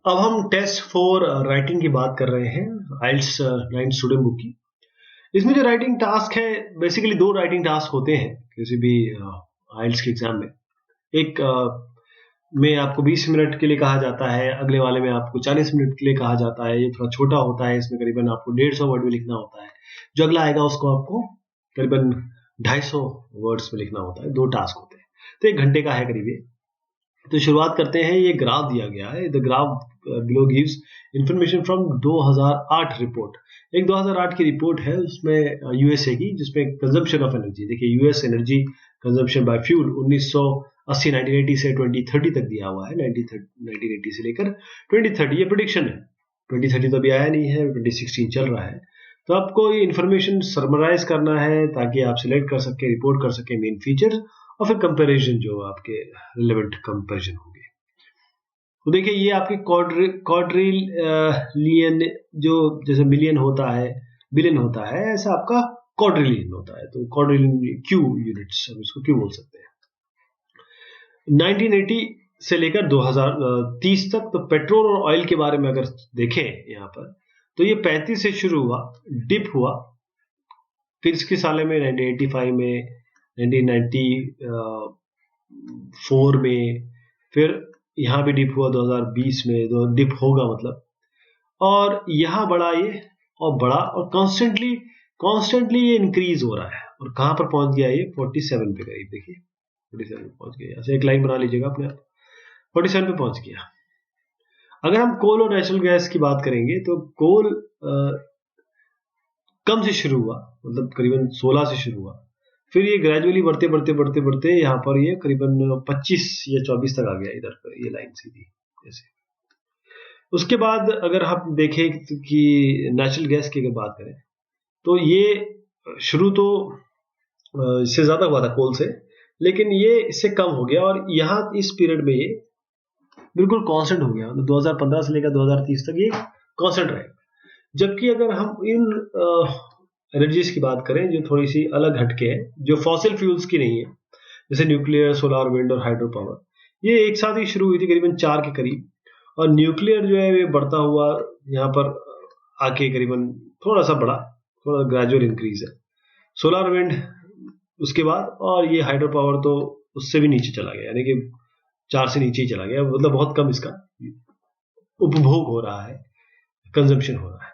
अब हम test for writing की बात कर रहे हैं, आइल्स 9 स्टूडेंट बुक की। इसमें जो राइटिंग टास्क है, बेसिकली दो राइटिंग टास्क होते हैं किसी भी आइल्स के एग्जाम में। एक में आपको 20 मिनट के लिए कहा जाता है, अगले वाले में आपको 40 मिनट के लिए कहा जाता है। ये थोड़ा छोटा होता है, इसमें करीबन आपको 150 वर्ड में लिखना होता है। जो अगला आएगा उसको आपको करीबन 250 वर्ड्स में लिखना होता है। दो टास्क होते हैं, तो 1 घंटे का है करीब ये। तो शुरुआत करते हैं। ये ग्राफ दिया गया है, the graph below gives information from 2008 report. एक 2008 की रिपोर्ट है, उसमें यूएसए की, जिसमें कंजम्पशन ऑफ एनर्जी, देखिए US energy consumption by fuel 1980 1980 से 2030 तक दिया हुआ है। 1980 से लेकर 2030 ये प्रेडिक्शन है। 2030 तो अभी आया नहीं है, 2016 चल रहा है। तो आपको ये इन्फॉर्मेशन समराइज करना है ताकि आप सिलेक्ट कर सके, रिपोर्ट कर सके मेन फीचर और फिर कंपैरिजन जो आपके रिलेवेंट कंपैरिजन होंगे। तो देखिए ये आपके क्वाड्रिलियन, जो जैसे मिलियन होता है, बिलियन होता है, ऐसा आपका क्वाड्रिलियन होता है। तो क्वाड्रिलियन क्यू यूनिट्स, हम इसको क्यू बोल सकते हैं। 1980 से लेकर 2030 तक तो पेट्रोल और ऑयल के बारे में अगर देखें यहाँ पर, तो ये 35 से शुरू हुआ, डिप हुआ, फिर इसके साले में 1985 में, 1994 में, फिर यहाँ भी डिप हुआ 2020 में, डिप होगा मतलब, और यहाँ बढ़ा ये और बढ़ा और कॉन्स्टेंटली ये इंक्रीज हो रहा है। और कहाँ पर पहुंच गया ये? 47 पे करीब, देखिए 47 पे पहुंच गया। यहाँ से एक लाइन बना लीजिएगा अपने आप, 47 पे पहुंच गया। अगर हम कोल और नेचुरल गैस की बात करेंगे तो कोल कम से शुरू हुआ, मतलब करीबन 16 से शुरू हुआ, फिर ये ग्रेजुअली बढ़ते बढ़ते बढ़ते बढ़ते यहाँ पर ये करीबन 25 या 24 तक आ गया इधर पर, ये लाइन सीधी जैसे। उसके बाद अगर हम देखें कि नेचुरल गैस की अगर बात करें तो ये शुरू तो इससे ज्यादा हुआ था कोल से, लेकिन ये इससे कम हो गया और यहाँ इस पीरियड में ये बिल्कुल कांस्टेंट हो गया। 2015 से लेकर 2030 तक ये कांस्टेंट रहेगा। जबकि अगर हम इन एनर्जीज की बात करें जो थोड़ी सी अलग हटके है, जो फॉसिल फ्यूल्स की नहीं है, जैसे न्यूक्लियर, सोलर, विंड और हाइड्रो पावर, ये एक साथ ही शुरू हुई थी करीबन 4 के करीब। और न्यूक्लियर जो है ये बढ़ता हुआ यहाँ पर आके करीबन थोड़ा सा बढ़ा, थोड़ा ग्रेजुअल इंक्रीज है। सोलर, विंड उसके बाद, और ये हाइड्रो पावर तो उससे भी नीचे चला गया, यानी कि 4 से नीचे ही चला गया, मतलब बहुत कम इसका उपभोग हो रहा है, कंजम्पशन हो रहा है।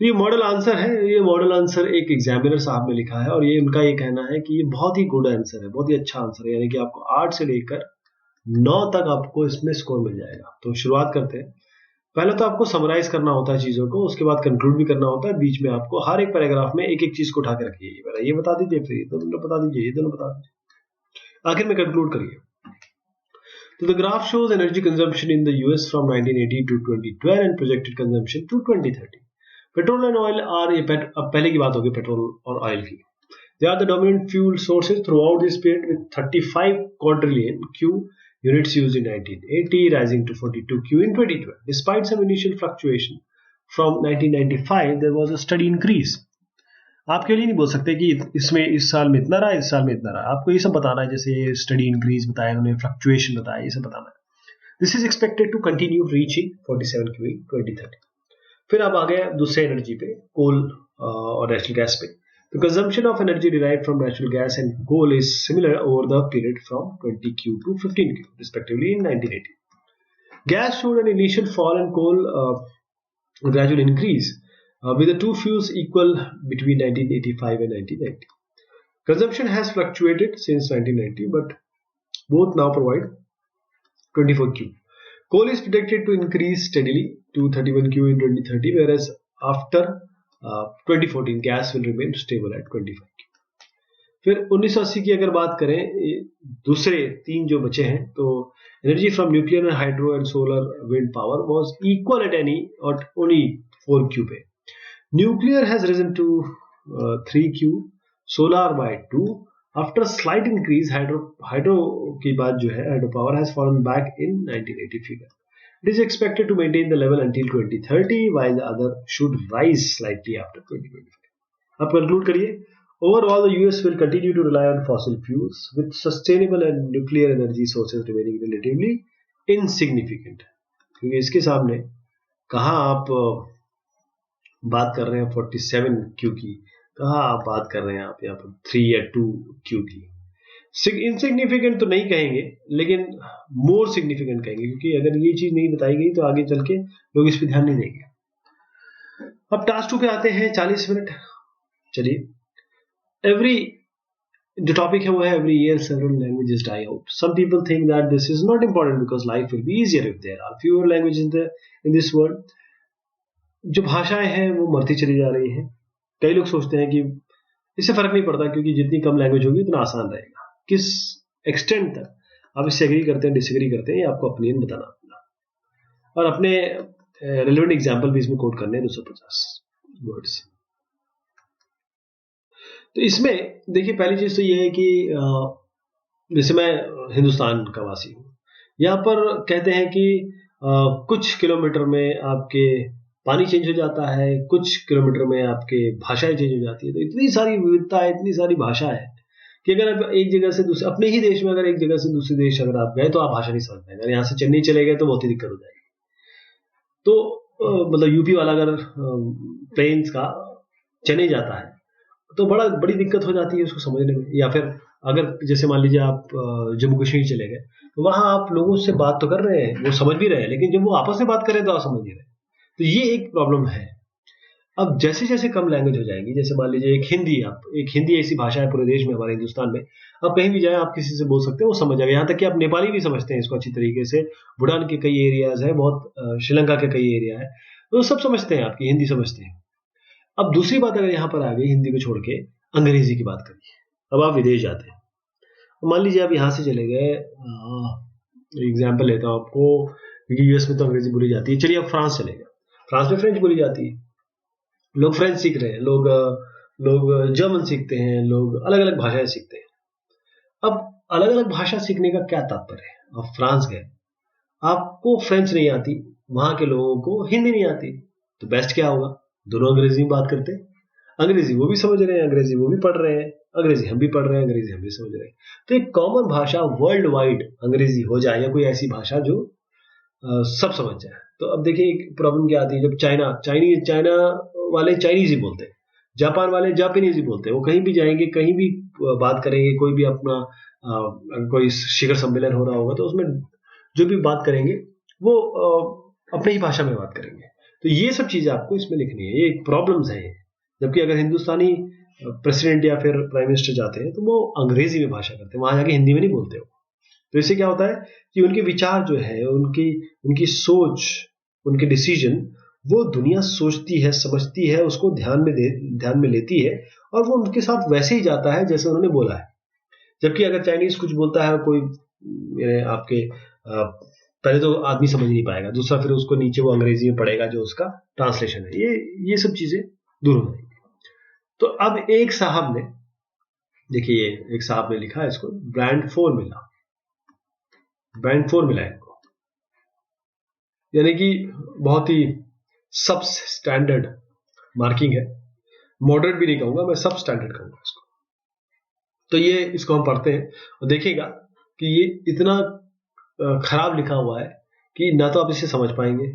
ये मॉडल आंसर है, ये मॉडल आंसर एक एग्जामिनर साहब ने लिखा है और ये उनका ये कहना है कि ये बहुत ही गुड आंसर है, बहुत ही अच्छा आंसर है, यानी कि आपको 8 से लेकर 9 तक आपको इसमें स्कोर मिल जाएगा। तो शुरुआत करते हैं। पहले तो आपको समराइज करना होता है चीजों को, उसके बाद कंक्लूड भी करना होता है। बीच में आपको हर एक पैराग्राफ में एक एक चीज को उठा के रखिए, ये बता दीजिए, फिर ये दोनों बता दीजिए, ये दोनों बता दीजिए, आखिर में कंक्लूड करिए। So the graph shows energy consumption in the US from 1980 to 2012 and projected consumption to 2030. Petrol and oil are, अब पहले की बात होगी पेट्रोल और ऑयल की। They are the dominant fuel sources throughout this period with 35 quadrillion Q units used in 1980, rising to 42 Q in 2012. Despite some initial fluctuation from 1995, there was a steady increase. आप क्यों नहीं बोल सकते कि इसमें इस साल में इतना रहा, इस साल में इतना रहा। आपको ये सब बताना है, जैसे स्टडी इंक्रीज बताया उन्होंने, फ्लक्चुएशन बताया, ये सब बताना है। This is expected to continue reaching 47 Q in 2030। फिर आप आ गए दूसरे एनर्जी पे, कोल और नेचुरल गैस पे। The consumption of energy derived from natural gas and coal is similar over the period from 20 Q to 15 Q, respectively, in 1980. Gas showed an initial fall and coal gradual increase, with the two fuels equal between 1985 and 1990. Consumption has fluctuated since 1990, but both now provide 24 Q. Coal is predicted to increase steadily to 31 Q in 2030, whereas after 2014 gas will remain stable at 25 Q. फिर 1980 की अगर बात करें, दूसरे 3 जो बचे हैं, तो energy from nuclear and hydro and solar wind power was equal at any और ओनली 4 Q पे। Nuclear has risen to 3 Q, solar by 2. After a slight increase, hydro की बात जो है, hydro power has fallen back in 1980 figure. It is expected to maintain the level until 2030, while the other should rise slightly after 2025. अब conclude करिए। Overall, the US will continue to rely on fossil fuels, with sustainable and nuclear energy sources remaining relatively insignificant, क्योंकि इसके सामने कहाँ आप बात कर रहे हैं 47 क्यू की, कहाँ आप बात कर रहे हैं आप यहाँ पर 3 या 2 क्यू की। इनसिग्निफिकेंट तो नहीं कहेंगे, लेकिन मोर सिग्निफिकेंट कहेंगे, क्योंकि अगर ये चीज नहीं बताई गई तो आगे चल के लोग इस पर ध्यान नहीं देंगे। अब टास्क 2 पे आते हैं, 40 मिनट। चलिए, एवरी जो टॉपिक है वो है every year several languages die out. Some people think that this is not important because life will be easier if there are fewer languages in this world. जो भाषाएं हैं वो मरती चली जा रही हैं। कई लोग सोचते हैं कि इससे फर्क नहीं पड़ता, क्योंकि जितनी कम लैंग्वेज होगी उतना आसान रहेगा। किस एक्सटेंट तक आप इससे एग्री करते हैं, डिसएग्री करते हैं, ये आपको ओपिनियन बताना अपना, और अपने रिलेवेंट एग्जाम्पल भी इसमें कोट करने हैं 250 वर्ड्स। तो इसमें देखिए, पहली चीज तो ये है कि जैसे मैं हिंदुस्तान का वासी हूँ, यहाँ पर कहते हैं कि कुछ किलोमीटर में आपके पानी चेंज हो जाता है, कुछ किलोमीटर में आपके भाषाएं चेंज हो जाती है। तो इतनी सारी विविधता है, इतनी सारी भाषा है कि अगर आप एक जगह से दूसरे, अपने ही देश में अगर एक जगह से दूसरे देश अगर आप गए तो आप भाषा नहीं समझ पाएंगे। अगर यहाँ से चेन्नई चले गए तो बहुत ही दिक्कत हो जाएगी। तो मतलब यूपी वाला अगर प्लेन्स का चेन्नई जाता है तो बड़ी दिक्कत हो जाती है उसको समझने में। या फिर अगर जैसे मान लीजिए आप जम्मू कश्मीर चले गए, तो वहां आप लोगों से बात तो कर रहे हैं, वो समझ भी रहे हैं, लेकिन जब वो आपस में बात करें तो आप समझ नहीं रहे। तो ये एक प्रॉब्लम है। अब जैसे जैसे कम लैंग्वेज हो जाएगी, जैसे मान लीजिए एक हिंदी ऐसी भाषा है पूरे देश में, हमारे हिंदुस्तान में, आप कहीं भी जाए आप किसी से बोल सकते हैं, वो समझ जाएगा। यहाँ तक कि आप नेपाली भी समझते हैं इसको अच्छी तरीके से। भूटान के कई एरियाज है, बहुत श्रीलंका के कई एरिया है, तो सब समझते हैं, आपकी हिंदी समझते हैं। अब दूसरी बात अगर यहाँ पर आ गई, हिंदी को छोड़ के अंग्रेजी की बात करिए। अब आप विदेश जाते हैं, मान लीजिए आप यहाँ से चले गए, एग्जाम्पल लेता हूँ आपको, क्योंकि यूएस में तो अंग्रेजी बोली जाती है। चलिए आप फ्रांस चले गए, फ्रांस में फ्रेंच बोली जाती है, लोग फ्रेंच सीख रहे हैं, लोग जर्मन सीखते हैं, लोग अलग अलग भाषाएं सीखते हैं। अब अलग अलग भाषा सीखने का क्या तात्पर्य है? आप फ्रांस गए, आपको फ्रेंच नहीं आती, वहां के लोगों को हिंदी नहीं आती, तो बेस्ट क्या होगा? दोनों अंग्रेजी में बात करते हैं। अंग्रेजी वो भी समझ रहे हैं, अंग्रेजी वो भी पढ़ रहे हैं, अंग्रेजी हम भी पढ़ रहे हैं, अंग्रेजी हम भी समझ रहे हैं। तो एक कॉमन भाषा वर्ल्ड वाइड अंग्रेजी हो जाए, या कोई ऐसी भाषा जो सब समझ जाए। तो अब देखिए एक प्रॉब्लम क्या आती है, जब चाइना वाले चाइनीज ही बोलते हैं, जापान वाले जापानीज ही बोलते हैं। वो कहीं भी जाएंगे, कहीं भी बात करेंगे, कोई भी अपना कोई शिखर सम्मेलन हो रहा होगा तो उसमें जो भी बात करेंगे वो अपनी ही भाषा में बात करेंगे। तो ये सब चीजें आपको इसमें लिखनी है, ये प्रॉब्लम्स हैं। जबकि अगर हिंदुस्तानी प्रेसिडेंट या फिर प्राइम मिनिस्टर जाते हैं तो वो अंग्रेजी में भाषा करते हैं, वहां जाके हिंदी में नहीं बोलते हो। तो इससे क्या होता है कि उनके विचार जो है, उनकी सोच, उनके डिसीजन, वो दुनिया सोचती है, समझती है, उसको ध्यान में लेती है, और वो उनके साथ वैसे ही जाता है जैसे उन्होंने बोला है। जबकि अगर चाइनीज कुछ बोलता है कोई आपके पहले तो आदमी समझ नहीं पाएगा, दूसरा फिर उसको नीचे वो अंग्रेजी में पढ़ेगा जो उसका ट्रांसलेशन है। ये सब चीजें दूर हो जाएंगी। तो अब एक साहब ने, देखिए एक साहब ने लिखा है इसको, बैंड 4 मिला इनको, यानी कि बहुत ही सब स्टैंडर्ड मार्किंग है। मॉडरेट भी नहीं कहूंगा मैं, सब स्टैंडर्ड कहूंगा इसको। तो ये इसको हम पढ़ते हैं और देखिएगा कि ये इतना खराब लिखा हुआ है कि ना तो आप इसे समझ पाएंगे,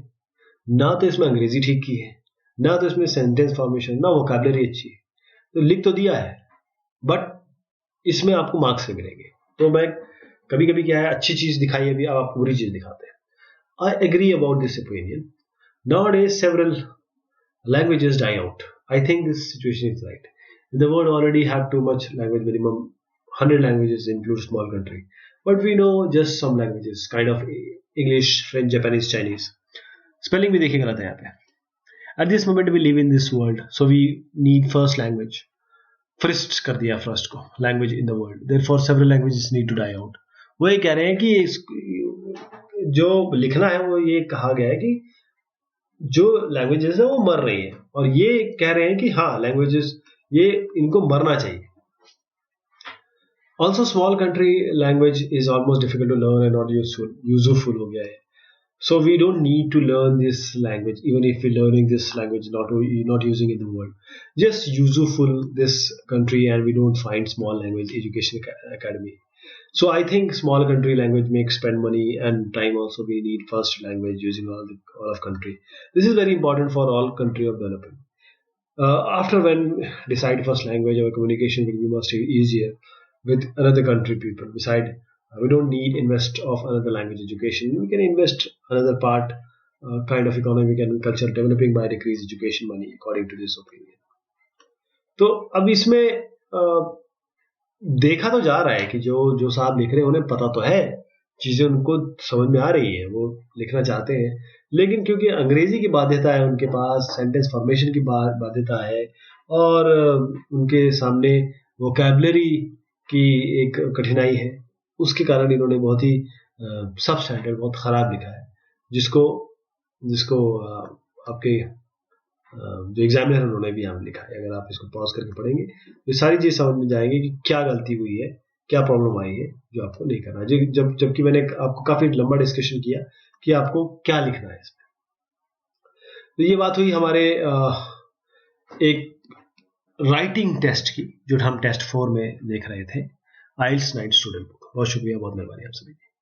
ना तो इसमें अंग्रेजी ठीक की है, ना तो इसमें सेंटेंस फॉर्मेशन, ना वोकैबुलरी अच्छी है। तो लिख तो दिया है, बट इसमें आपको मार्क्स से मिलेंगे। तो मैं कभी कभी क्या है, अच्छी चीज दिखाई है, अब आपको बुरी चीज दिखाते हैं। I agree about this opinion. Nowadays, several languages die out. I think this situation is right. The world already have too much language, minimum 100 languages include small country. But we know just some languages, kind of English, French, Japanese, Chinese. Spelling भी देखिए गलत है यहाँ पे. At this moment we live in this world, so we need first language. First कर दिया first को, language in the world. Therefore several languages need to die out. वो ये कह रहे हैं कि जो लिखना है वो ये कहा गया है कि जो लैंग्वेजेस है वो मर रही है, और ये कह रहे हैं कि हाँ लैंग्वेजेस ये इनको मरना चाहिए। Also small country language is almost difficult to learn and not useful हो गया है। So we don't need to learn this language even if we learning this language not using in the world, just useful this country and we don't find small language education academy. So I think small country language makes spend money and time also. We need first language using all of country. This is very important for all country of developing. After when decide first language, our communication will be much easier with another country people. Beside, we don't need invest of another language education. We can invest another part kind of economic and culture developing by decrease education money according to this opinion. तो अब इसमें देखा तो जा रहा है कि जो जो साहब लिख रहे हैं उन्हें पता तो है, चीजें उनको समझ में आ रही है, वो लिखना चाहते हैं, लेकिन क्योंकि अंग्रेजी की बाध्यता है उनके पास, सेंटेंस फॉर्मेशन की बाध्यता है, और उनके सामने वोकैबुलरी की एक कठिनाई है, उसके कारण इन्होंने बहुत ही सब स्टैंडर्ड बहुत खराब लिखा है, जिसको जिसको आपके जो एग्जामिनर उन्होंने भी यहाँ लिखा है। अगर आप इसको पॉज करके पढ़ेंगे तो सारी चीज समझ में जाएंगे कि क्या गलती हुई है, क्या प्रॉब्लम आई है जो आपको नहीं करना है। जबकि मैंने आपको काफी लंबा डिस्कशन किया कि आपको क्या लिखना है इसमें। तो ये बात हुई हमारे एक राइटिंग टेस्ट की, जो हम टेस्ट 4 में देख रहे थे, आइल्स नाइट स्टूडेंट बुक। बहुत शुक्रिया, बहुत मेहरबानी आप सभी की।